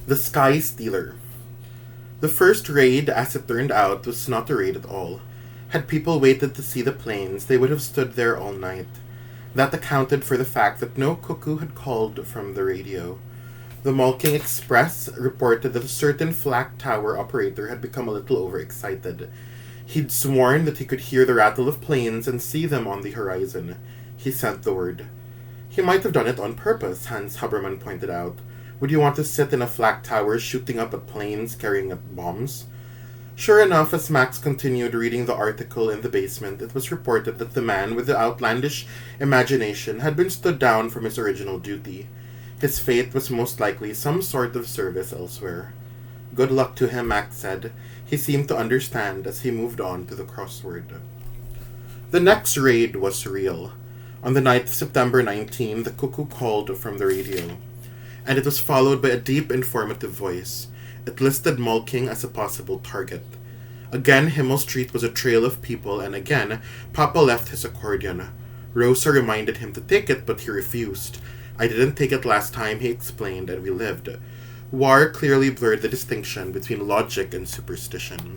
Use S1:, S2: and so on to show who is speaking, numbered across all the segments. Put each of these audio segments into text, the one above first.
S1: The Sky Stealer. The first raid, as it turned out, was not a raid at all. Had people waited to see the planes, they would have stood there all night. That accounted for the fact that no cuckoo had called from the radio. The Malking Express reported that a certain flak tower operator had become a little overexcited. He'd sworn that he could hear the rattle of planes and see them on the horizon. He sent the word. He might have done it on purpose, Hans Habermann pointed out. Would you want to sit in a flak tower shooting up at planes carrying up bombs? Sure enough, as Max continued reading the article in the basement, it was reported that the man with the outlandish imagination had been stood down from his original duty. His fate was most likely some sort of service elsewhere. Good luck to him, Max said. He seemed to understand as he moved on to the crossword. The next raid was real. On the night of September 19, the cuckoo called from the radio, and it was followed by a deep, informative voice. It listed Malking as a possible target. Again, Himmel Street was a trail of people, and again, Papa left his accordion. Rosa reminded him to take it, but he refused. I didn't take it last time, he explained, and we lived. War clearly blurred the distinction between logic and superstition.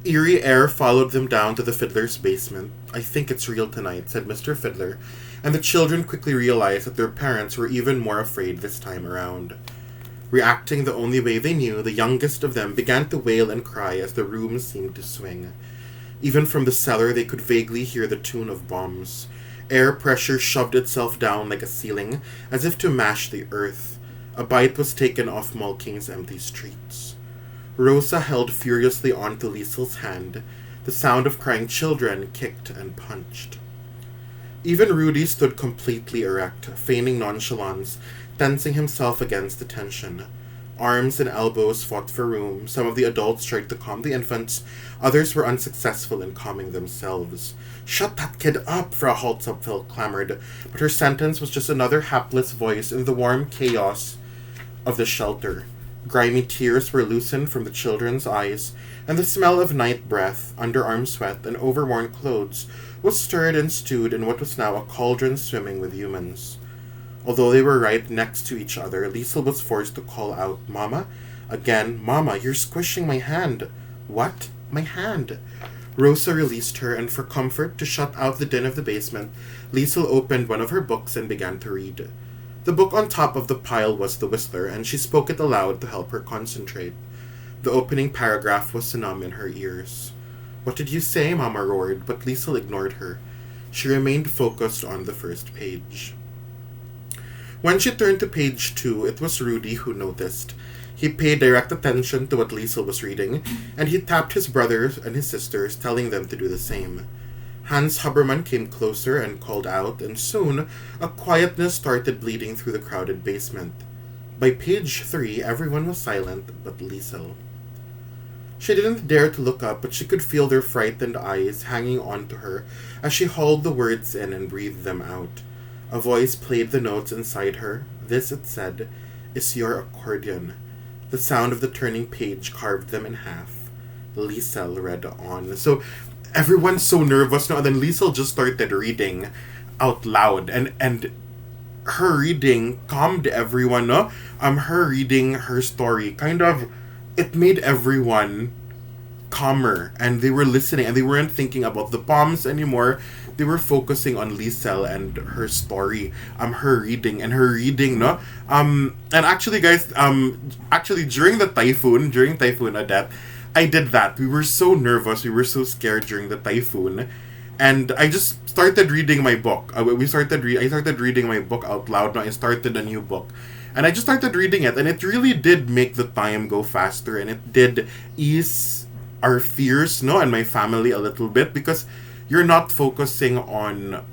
S1: Eerie air followed them down to the fiddler's basement. I think it's real tonight, said Mr. Fiddler, and the children quickly realized that their parents were even more afraid this time around. Reacting the only way they knew, the youngest of them began to wail and cry as the room seemed to swing. Even from the cellar they could vaguely hear the tune of bombs. Air pressure shoved itself down like a ceiling, as if to mash the earth. A bite was taken off Malking's empty streets. Rosa held furiously onto Liesel's hand. The sound of crying children kicked and punched. Even Rudy stood completely erect, feigning nonchalance, tensing himself against the tension. Arms and elbows fought for room. Some of the adults tried to calm the infants. Others were unsuccessful in calming themselves. Shut that kid up, Frau Holtzapfel clamored, but her sentence was just another hapless voice in the warm chaos of the shelter. Grimy tears were loosened from the children's eyes, and the smell of night breath, underarm sweat, and overworn clothes was stirred and stewed in what was now a cauldron swimming with humans. Although they were right next to each other, Liesel was forced to call out, Mama? Again, Mama, you're squishing my hand. What? My hand. Rosa released her, and for comfort, to shut out the din of the basement, Liesel opened one of her books and began to read. The book on top of the pile was The Whistler, and she spoke it aloud to help her concentrate. The opening paragraph was numb in her ears. What did you say? Mama roared, but Liesel ignored her. She remained focused on the first page. When she turned to page 2, it was Rudy who noticed. He paid direct attention to what Liesel was reading, and he tapped his brothers and his sisters, telling them to do the same. Hans Habermann came closer and called out, and soon a quietness started bleeding through the crowded basement. By page 3, everyone was silent but Liesel. She didn't dare to look up, but she could feel their frightened eyes hanging on to her as she hauled the words in and breathed them out. A voice played the notes inside her. This, it said, is your accordion. The sound of the turning page carved them in half. Liesel read on. So everyone's so nervous now, and then Liesel just started reading out loud, and her reading calmed everyone, no? Her reading her story kind of, it made everyone calmer, and they were listening, and they weren't thinking about the bombs anymore. They were focusing on Liesel and her story, her reading, no? And actually, guys, actually during Typhoon Odette, I did that. We were so nervous, we were so scared during the typhoon, and I just started reading my book. I started reading my book out loud. Now I started a new book, and I just started reading it, and it really did make the time go faster, and it did ease our fears, no, and my family a little bit, because you're not focusing on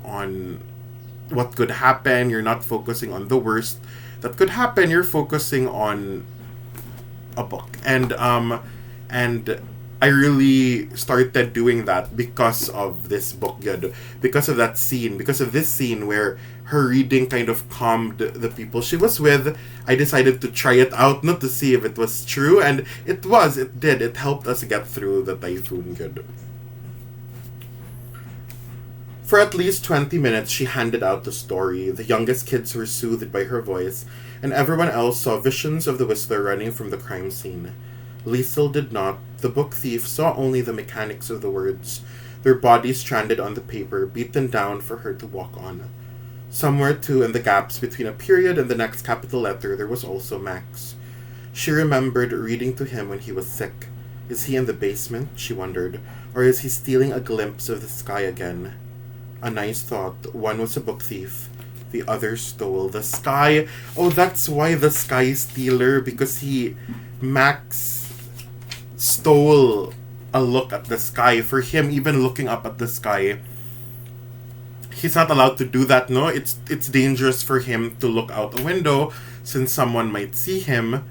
S1: what could happen. You're not focusing on the worst that could happen. You're focusing on a book, and I really started doing that because of this book, because of that scene, because of this scene where her reading kind of calmed the people she was with. I decided to try it out, not to see if it was true, and it did. It helped us get through the typhoon, For at least 20 minutes, she handed out the story. The youngest kids were soothed by her voice, and everyone else saw visions of the Whistler running from the crime scene. Liesel did not. The book thief saw only the mechanics of the words, their bodies stranded on the paper, beaten down for her to walk on. Somewhere, too, in the gaps between a period and the next capital letter, there was also Max. She remembered reading to him when he was sick. Is he in the basement, she wondered, or is he stealing a glimpse of the sky again? A nice thought. One was a book thief. The other stole the sky. Oh, that's why the sky stealer, because Max stole a look at the sky. For him, even looking up at the sky, he's not allowed to do that, no? It's dangerous for him to look out a window since someone might see him,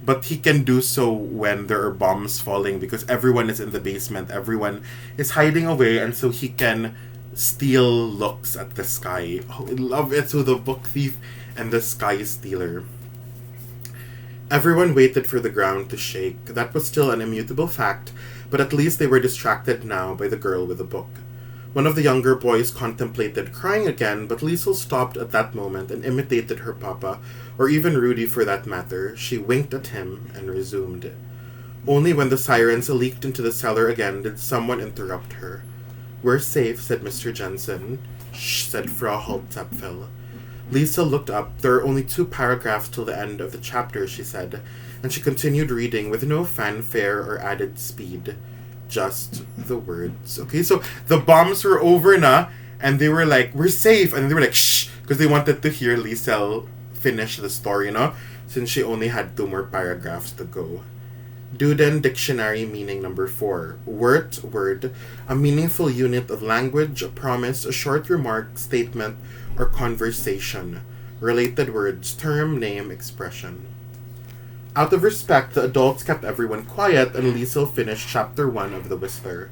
S1: but he can do so when there are bombs falling because everyone is in the basement. Everyone is hiding away, and so he can steal looks at the sky. Oh, I love it. So the book thief and the sky stealer. Everyone waited for the ground to shake. That was still an immutable fact, but at least they were distracted now by the girl with the book. One of the younger boys contemplated crying again, but Liesel stopped at that moment and imitated her papa, or even Rudy for that matter. She winked at him and resumed. Only when the sirens leaked into the cellar again did someone interrupt her. "We're safe," said Mr. Jensen. "Shh," said Frau Holtzapfel. Liesel looked up. "There are only 2 paragraphs till the end of the chapter," she said, and she continued reading with no fanfare or added speed. Just the words. Okay, so the bombs were over na, and they were like, "We're safe," and they were like, "Shh," because they wanted to hear Liesel finish the story, since she only had 2 more paragraphs to go. Duden Dictionary meaning number 4. Word, a meaningful unit of language, a promise, a short remark, statement, or conversation. Related words, term, name, expression. Out of respect, the adults kept everyone quiet, and Liesel finished chapter 1 of The Whistler.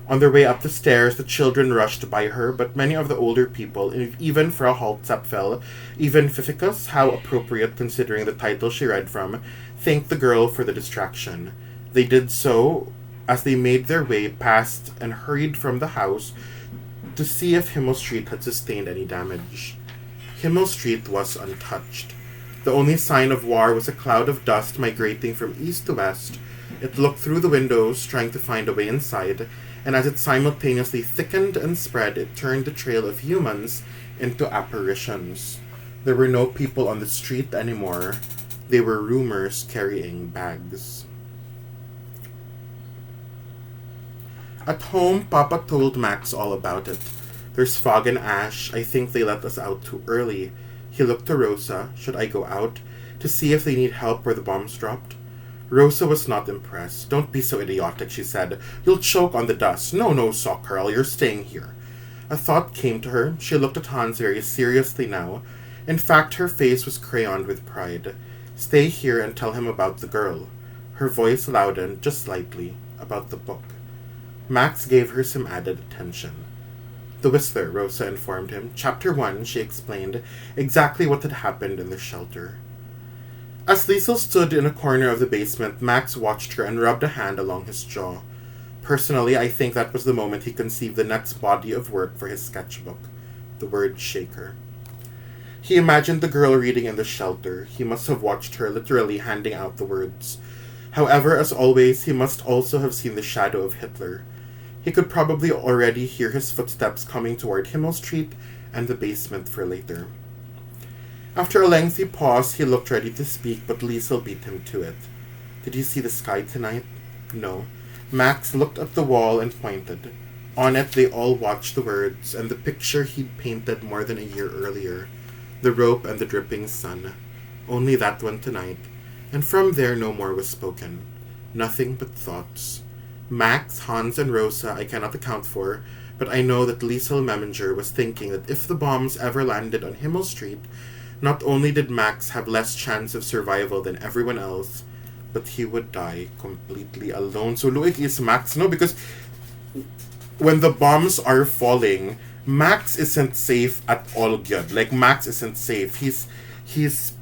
S1: On their way up the stairs, the children rushed by her, but many of the older people, even Frau Holtzapfel, even Pfiffikus, how appropriate considering the title she read from, thanked the girl for the distraction. They did so as they made their way past and hurried from the house to see if Himmel Street had sustained any damage. Himmel Street was untouched. The only sign of war was a cloud of dust migrating from east to west. It looked through the windows, trying to find a way inside, and as it simultaneously thickened and spread, it turned the trail of humans into apparitions. There were no people on the street anymore. They were rumors carrying bags. At home, Papa told Max all about it. "There's fog and ash. I think they let us out too early." He looked to Rosa. "Should I go out to see if they need help where the bombs dropped?" Rosa was not impressed. "Don't be so idiotic," she said. "You'll choke on the dust." No, Sock Girl, you're staying here." A thought came to her. She looked at Hans very seriously now. In fact, her face was crayoned with pride. "Stay here and tell him about the girl." Her voice loudened, just slightly, about the book. Max gave her some added attention. "The Whistler," Rosa informed him. "Chapter 1, she explained exactly what had happened in the shelter. As Liesel stood in a corner of the basement, Max watched her and rubbed a hand along his jaw. Personally, I think that was the moment he conceived the next body of work for his sketchbook, the word shaker. He imagined the girl reading in the shelter. He must have watched her literally handing out the words. However, as always, he must also have seen the shadow of Hitler. He could probably already hear his footsteps coming toward Himmel Street and the basement for later. After a lengthy pause, he looked ready to speak, but Liesel beat him to it. "Did you see the sky tonight?" "No." Max looked at the wall and pointed. On it they all watched the words, and the picture he'd painted more than a year earlier. The rope and the dripping sun. Only that one tonight. And from there no more was spoken. Nothing but thoughts. Max, Hans, and Rosa I cannot account for, but I know that Liesel Memminger was thinking that if the bombs ever landed on Himmel Street, not only did Max have less chance of survival than everyone else, but he would die completely alone. So Luik is Max, no? Because when the bombs are falling, Max isn't safe at all good. Like, Max isn't safe. He's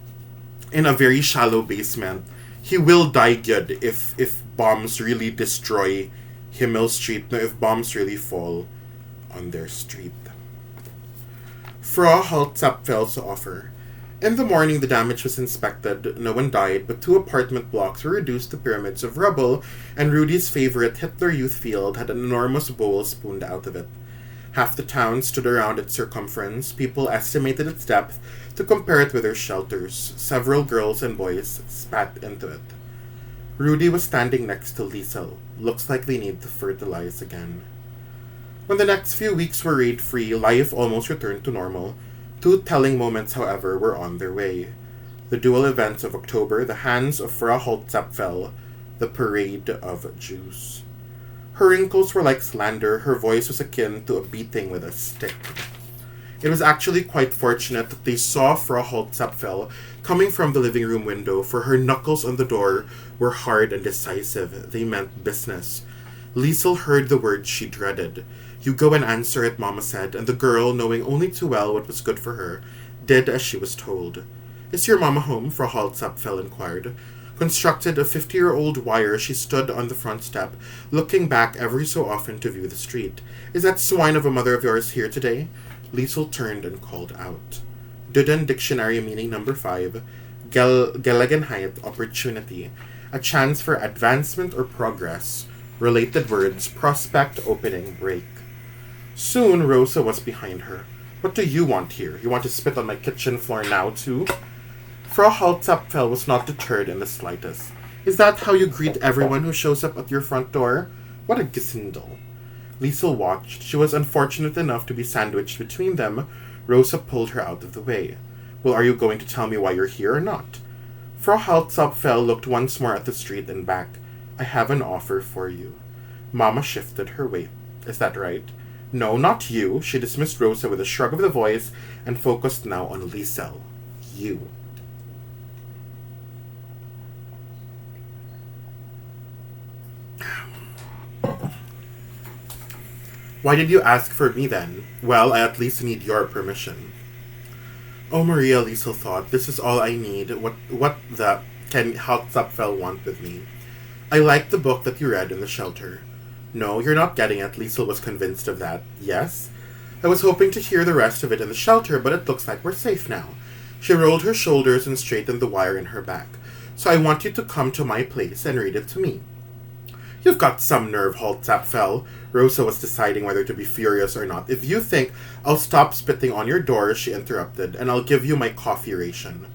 S1: in a very shallow basement. He will die good if bombs really destroy Himmel Street, no, if bombs really fall on their street. Frau Holtzapfel's offer. In the morning, the damage was inspected. No one died, but 2 apartment blocks were reduced to pyramids of rubble, and Rudy's favorite Hitler Youth Field had an enormous bowl spooned out of it. Half the town stood around its circumference. People estimated its depth to compare it with their shelters. Several girls and boys spat into it. Rudy was standing next to Liesel. Looks like they need to fertilize again. When the next few weeks were raid-free, life almost returned to normal. 2 telling moments, however, were on their way. The dual events of October, the hands of Frau Holtzapfel, the parade of Jews. Her wrinkles were like slander, her voice was akin to a beating with a stick. It was actually quite fortunate that they saw Frau Holtzapfel coming from the living room window, for her knuckles on the door were hard and decisive. They meant business. Liesel heard the words she dreaded. "You go and answer it," Mama said, and the girl, knowing only too well what was good for her, did as she was told. "Is your mama home?" Frau Holtzapfel inquired. Constructed of 50-year-old wire, she stood on the front step, looking back every so often to view the street. "Is that swine of a mother of yours here today?" Liesel turned and called out. Duden Dictionary meaning number 5, Gelegenheit, opportunity, a chance for advancement or progress. Related words, prospect, opening, break. Soon Rosa was behind her. "What do you want here? You want to spit on my kitchen floor now, too?" Frau Holtzapfel was not deterred in the slightest. "Is that how you greet everyone who shows up at your front door? What a Gesindel." Liesel watched. She was unfortunate enough to be sandwiched between them. Rosa pulled her out of the way. "Well, are you going to tell me why you're here or not?" Frau Holtzapfel looked once more at the street and back. "I have an offer for you." Mama shifted her weight. "Is that right?" "No, not you." She dismissed Rosa with a shrug of the voice and focused now on Liesel. "You." "Why did you ask for me then?" "Well, I at least need your permission." "Oh, Maria," Liesel thought, "this is all I need. What the can Holtzapfel want with me?" "I liked the book that you read in the shelter." "No, you're not getting it." Liesel was convinced of that. "Yes?" "I was hoping to hear the rest of it in the shelter, but it looks like we're safe now." She rolled her shoulders and straightened the wire in her back. "So I want you to come to my place and read it to me." "You've got some nerve, Holtzapfel." Rosa was deciding whether to be furious or not. "If you think I'll stop spitting on your door," she interrupted, "and I'll give you my coffee ration."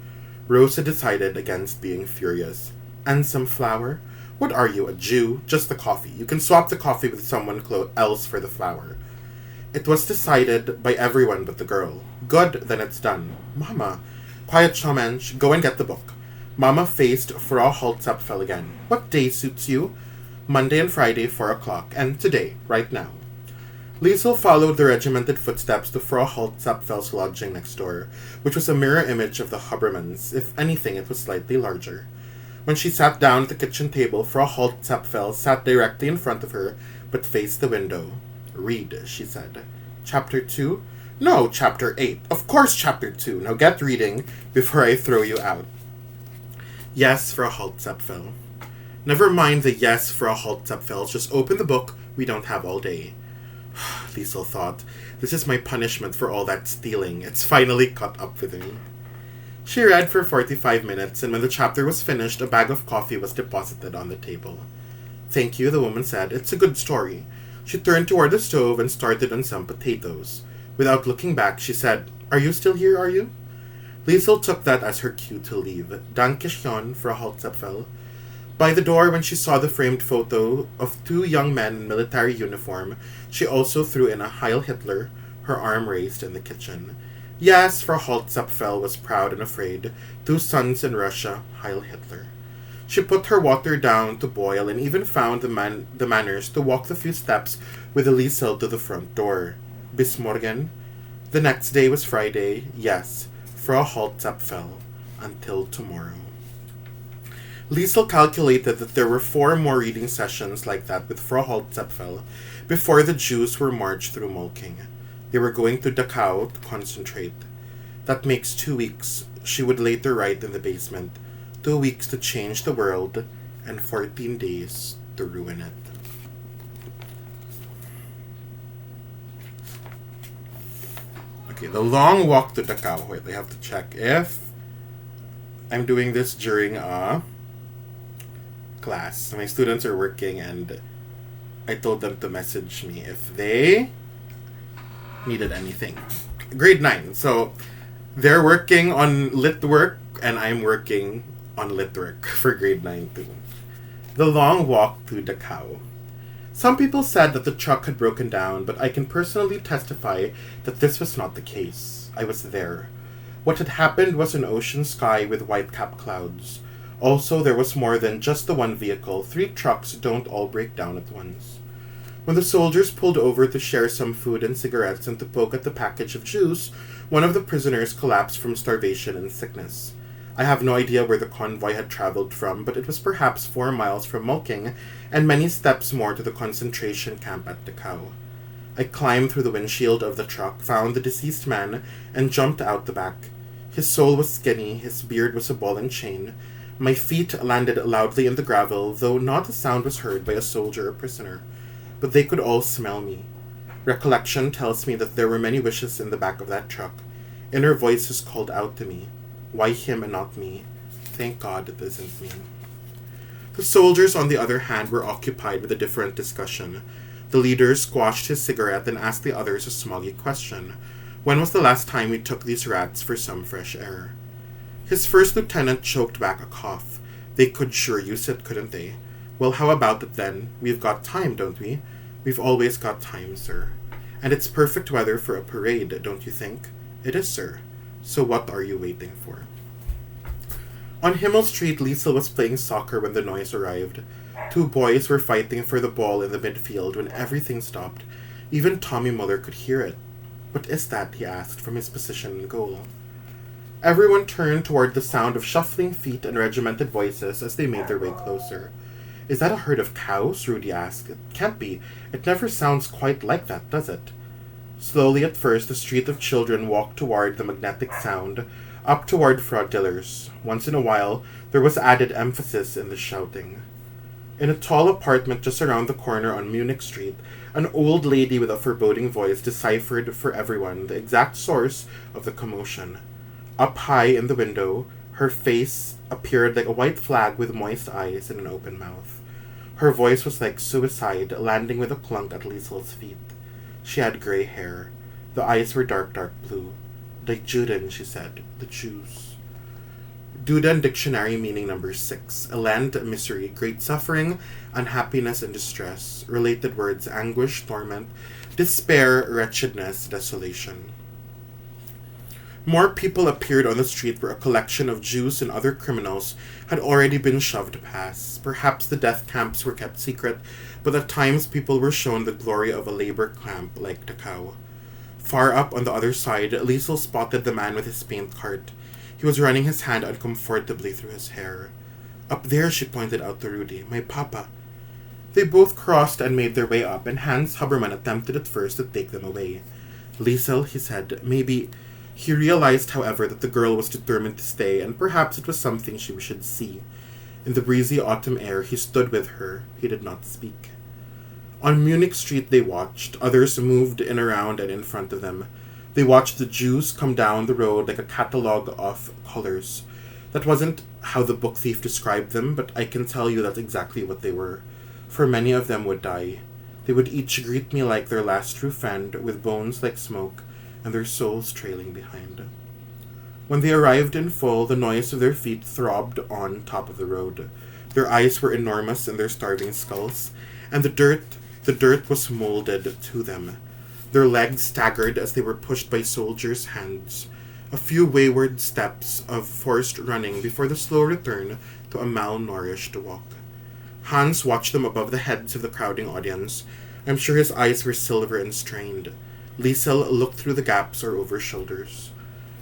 S1: Rosa decided against being furious. "And some flour?" "What are you, a Jew?" "Just the coffee. You can swap the coffee with someone else for the flour." It was decided by everyone but the girl. "Good, then it's done." "Mama." "Quiet, Shamensh. Go and get the book." Mama faced Frau Holtzapfel again. "What day suits you?" "Monday and Friday, 4 o'clock, and today, right now." Liesel followed the regimented footsteps to Frau Holtzapfel's lodging next door, which was a mirror image of the Habermans. If anything, it was slightly larger. When she sat down at the kitchen table, Frau Holtzapfel sat directly in front of her, but faced the window. "Read," she said. "Chapter 2? "No, Chapter 8. Of course Chapter 2. Now get reading before I throw you out." "Yes, Frau Holtzapfel." "Never mind the yes, Frau Holtzapfel. Just open the book. We don't have all day." Liesel thought, "This is my punishment for all that stealing. It's finally caught up with me." She read for 45 minutes, and when the chapter was finished, a bag of coffee was deposited on the table. "Thank you," the woman said. "It's a good story." She turned toward the stove and started on some potatoes. Without looking back, she said, "Are you still here, are you?" Liesel took that as her cue to leave. "Danke schön, Frau Holtzapfel." By the door, when she saw the framed photo of 2 young men in military uniform, she also threw in a Heil Hitler, her arm raised in the kitchen. Yes, Frau Holtzapfel was proud and afraid. 2 sons in Russia, Heil Hitler. She put her water down to boil and even found the manners to walk the few steps with Liesel to the front door. Bis morgen. The next day was Friday. Yes, Frau Holtzapfel. Until tomorrow. Liesel calculated that there were 4 more reading sessions like that with Frau Holtzapfel before the Jews were marched through Molking. They were going to Dachau to concentrate. That makes 2 weeks. She would later write in the basement. 2 weeks to change the world and 14 days to ruin it. Okay, the long walk to Takao. Wait, I have to check if I'm doing this during a class. My students are working and I told them to message me if they needed anything. Grade 9. So they're working on lit work and I'm working on lit work for grade 9 too. The long walk to Takao. Some people said that the truck had broken down, but I can personally testify that this was not the case. I was there. What had happened was an ocean sky with white-capped clouds. Also, there was more than just the one vehicle. 3 trucks don't all break down at once. When the soldiers pulled over to share some food and cigarettes and to poke at the package of juice, one of the prisoners collapsed from starvation and sickness. I have no idea where the convoy had traveled from, but it was perhaps 4 miles from Mulking and many steps more to the concentration camp at Takao. I climbed through the windshield of the truck, found the deceased man, and jumped out the back. His soul was skinny, his beard was a ball and chain. My feet landed loudly in the gravel, though not a sound was heard by a soldier or prisoner. But they could all smell me. Recollection tells me that there were many wishes in the back of that truck. Inner voices called out to me. Why him and not me? Thank God it isn't me. The soldiers, on the other hand, were occupied with a different discussion. The leader squashed his cigarette and asked the others a smoggy question. When was the last time we took these rats for some fresh air? His first lieutenant choked back a cough. They could sure use it, couldn't they? Well, how about it then? We've got time, don't we? We've always got time, sir. And it's perfect weather for a parade, don't you think? It is, sir. So what are you waiting for? On Himmel Street, Liesel was playing soccer when the noise arrived. 2 boys were fighting for the ball in the midfield when everything stopped. Even Tommy Muller could hear it. What is that? He asked from his position in goal. Everyone turned toward the sound of shuffling feet and regimented voices as they made their way closer. Is that a herd of cows? Rudy asked. It can't be. It never sounds quite like that, does it? Slowly at first, the street of children walked toward the magnetic sound, up toward Frau Diller's. Once in a while, there was added emphasis in the shouting. In a tall apartment just around the corner on Munich Street, an old lady with a foreboding voice deciphered for everyone the exact source of the commotion. Up high in the window, her face appeared like a white flag with moist eyes and an open mouth. Her voice was like suicide, landing with a clunk at Liesel's feet. She had grey hair. The eyes were dark blue. Like Juden, she said. The Jews. Duden Dictionary meaning number 6. A land, misery, great suffering, unhappiness and distress. Related words, anguish, torment, despair, wretchedness, desolation. More people appeared on the street where a collection of Jews and other criminals had already been shoved past. Perhaps the death camps were kept secret, but at times people were shown the glory of a labor camp like Takao. Far up on the other side, Liesel spotted the man with his paint cart. He was running his hand uncomfortably through his hair. Up there, she pointed out to Rudy. My papa. They both crossed and made their way up, and Hans Huberman attempted at first to take them away. Liesel, he said, maybe... He realized, however, that the girl was determined to stay, and perhaps it was something she should see. In the breezy autumn air, he stood with her. He did not speak. On Munich Street they watched. Others moved in around and in front of them. They watched the Jews come down the road like a catalogue of colors. That wasn't how the book thief described them, but I can tell you that's exactly what they were. For many of them would die. They would each greet me like their last true friend, with bones like smoke, and their souls trailing behind. When they arrived in full, the noise of their feet throbbed on top of the road. Their eyes were enormous in their starving skulls, and the dirt was molded to them. Their legs staggered as they were pushed by soldiers' hands. A few wayward steps of forced running before the slow return to a malnourished walk. Hans watched them above the heads of the crowding audience. I'm sure his eyes were silver and strained. Liesel looked through the gaps or over shoulders.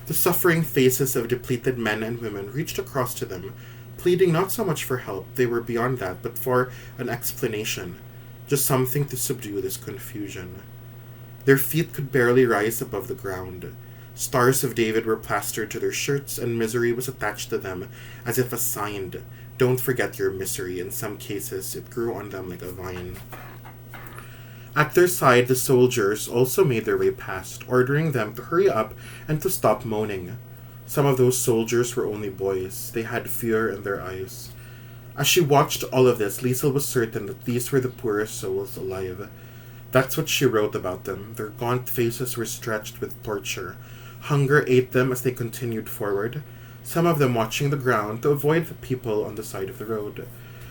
S1: The suffering faces of depleted men and women reached across to them, pleading not so much for help, they were beyond that, but for an explanation, just something to subdue this confusion. Their feet could barely rise above the ground. Stars of David were plastered to their shirts, and misery was attached to them, as if assigned, don't forget your misery. In some cases, it grew on them like a vine. At their side, the soldiers also made their way past, ordering them to hurry up and to stop moaning. Some of those soldiers were only boys. They had fear in their eyes. As she watched all of this, Liesel was certain that these were the poorest souls alive. That's what she wrote about them. Their gaunt faces were stretched with torture. Hunger ate them as they continued forward, some of them watching the ground to avoid the people on the side of the road.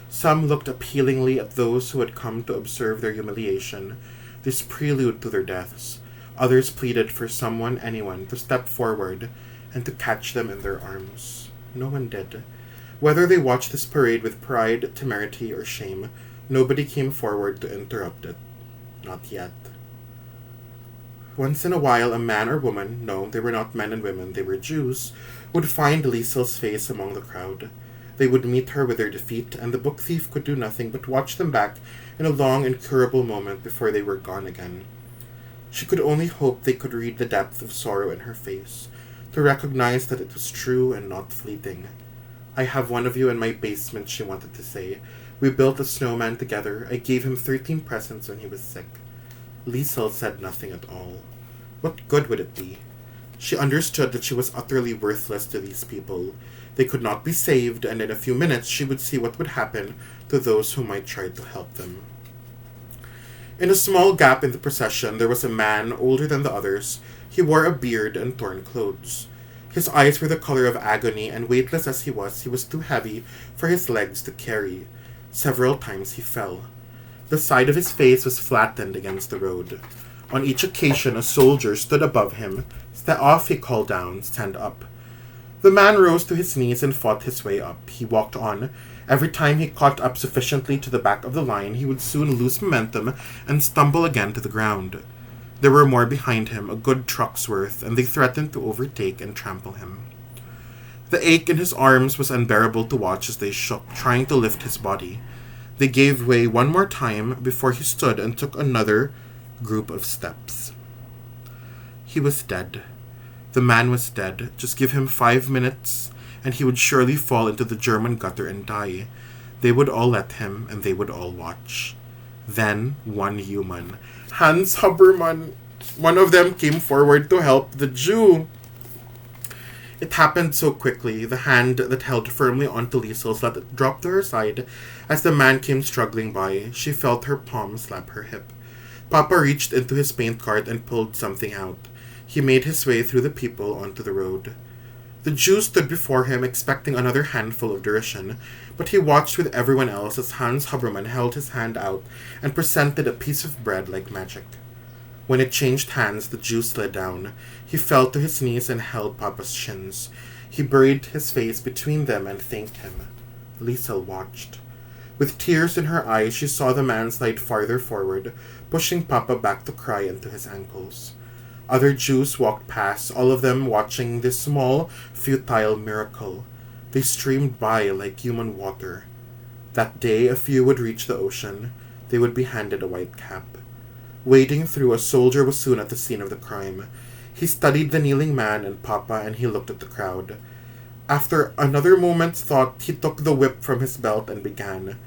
S1: Some looked appealingly at those who had come to observe their humiliation, this prelude to their deaths. Others pleaded for someone, anyone, to step forward and to catch them in their arms. No one did. Whether they watched this parade with pride, temerity, or shame, nobody came forward to interrupt it. Not yet. Once in a while, a man or woman, no, they were not men and women, they were Jews, would find Liesel's face among the crowd. They would meet her with their defeat, and the book thief could do nothing but watch them back in a long, incurable moment before they were gone again. She could only hope they could read the depth of sorrow in her face, to recognize that it was true and not fleeting. "I have one of you in my basement," she wanted to say. "We built a snowman together. I gave him 13 presents when he was sick." Liesel said nothing at all. What good would it be? She understood that she was utterly worthless to these people. They could not be saved, and in a few minutes she would see what would happen to those who might try to help them. In a small gap in the procession, there was a man older than the others. He wore a beard and torn clothes. His eyes were the color of agony, and weightless as he was too heavy for his legs to carry. Several times he fell. The side of his face was flattened against the road. On each occasion, a soldier stood above him. "Stand off," he called down. "Stand up." The man rose to his knees and fought his way up. He walked on. Every time he caught up sufficiently to the back of the line, he would soon lose momentum and stumble again to the ground. There were more behind him, a good truck's worth, and they threatened to overtake and trample him. The ache in his arms was unbearable to watch as they shook, trying to lift his body. They gave way one more time before he stood and took another group of steps. He was dead. The man was dead. Just give him 5 minutes, and he would surely fall into the German gutter and die. They would all let him, and they would all watch. Then, one human, Hans Habermann, one of them came forward to help the Jew. It happened so quickly. The hand that held firmly onto Liesel's let it drop to her side as the man came struggling by. She felt her palm slap her hip. Papa reached into his paint cart and pulled something out. He made his way through the people onto the road. The Jew stood before him, expecting another handful of derision, but he watched with everyone else as Hans Habermann held his hand out and presented a piece of bread like magic. When it changed hands, the Jew slid down. He fell to his knees and held Papa's shins. He buried his face between them and thanked him. Liesel watched. With tears in her eyes, she saw the man slide farther forward, pushing Papa back to cry into his ankles. Other Jews walked past, all of them watching this small, futile miracle. They streamed by like human water. That day, a few would reach the ocean. They would be handed a white cap. Wading through, a soldier was soon at the scene of the crime. He studied the kneeling man and Papa, and he looked at the crowd. After another moment's thought, he took the whip from his belt and began.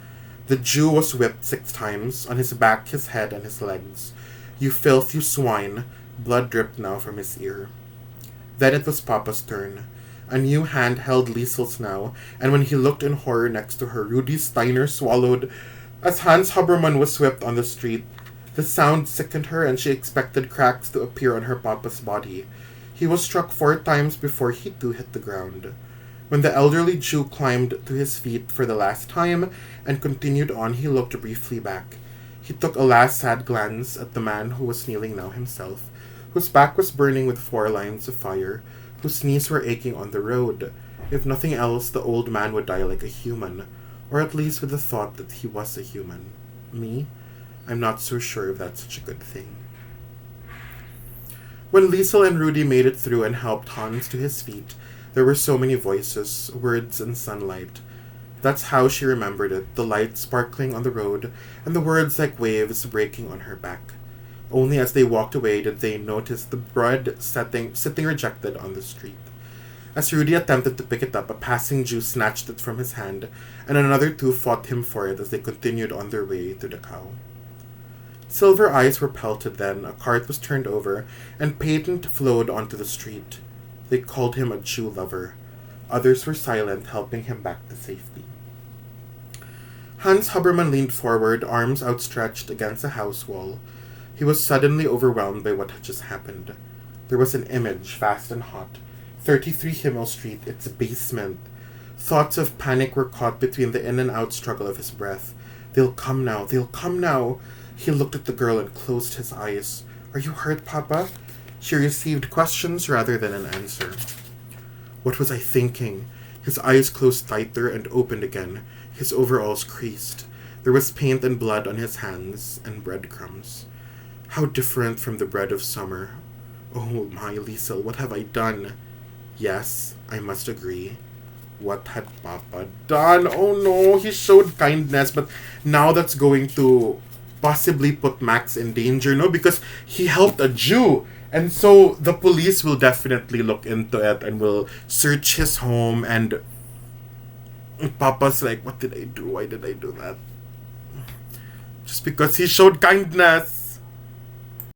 S1: The Jew was whipped 6 times, on his back, his head, and his legs. "You filth, you swine!" Blood dripped now from his ear. Then it was Papa's turn. A new hand held Liesel's now, and when he looked in horror next to her, Rudi Steiner swallowed. As Hans Habermann was whipped on the street, the sound sickened her, and she expected cracks to appear on her Papa's body. He was struck 4 times before he too hit the ground. When the elderly Jew climbed to his feet for the last time and continued on, he looked briefly back. He took a last sad glance at the man who was kneeling now himself, whose back was burning with 4 lines of fire, whose knees were aching on the road. If nothing else, the old man would die like a human, or at least with the thought that he was a human. Me? I'm not so sure if that's such a good thing. When Liesel and Rudi made it through and helped Hans to his feet, there were so many voices, words, and sunlight. That's how she remembered it, the light sparkling on the road, and the words like waves breaking on her back. Only as they walked away did they notice the bread sitting rejected on the street. As Rudi attempted to pick it up, a passing Jew snatched it from his hand, and another 2 fought him for it as they continued on their way to the cow. Silver eyes were pelted then, a cart was turned over, and paint flowed onto the street. They called him a Jew lover. Others were silent, helping him back to safety. Hans Huberman leaned forward, arms outstretched against a house wall. He was suddenly overwhelmed by what had just happened. There was an image, fast and hot. 33 Himmel Street, its basement. Thoughts of panic were caught between the in and out struggle of his breath. They'll come now, they'll come now. He looked at the girl and closed his eyes. Are you hurt, Papa? She received questions rather than an answer. What was I thinking? His eyes closed tighter and opened again. His overalls creased. There was paint and blood on his hands and breadcrumbs. How different from the bread of summer. Oh, my Liesel, what have I done? Yes, I must agree. What had Papa done? Oh no, he showed kindness, but now that's going to possibly put Max in danger, no? Because he helped a Jew. And so the police will definitely look into it and will search his home, and Papa's like, what did I do? Why did I do that? Just because he showed kindness.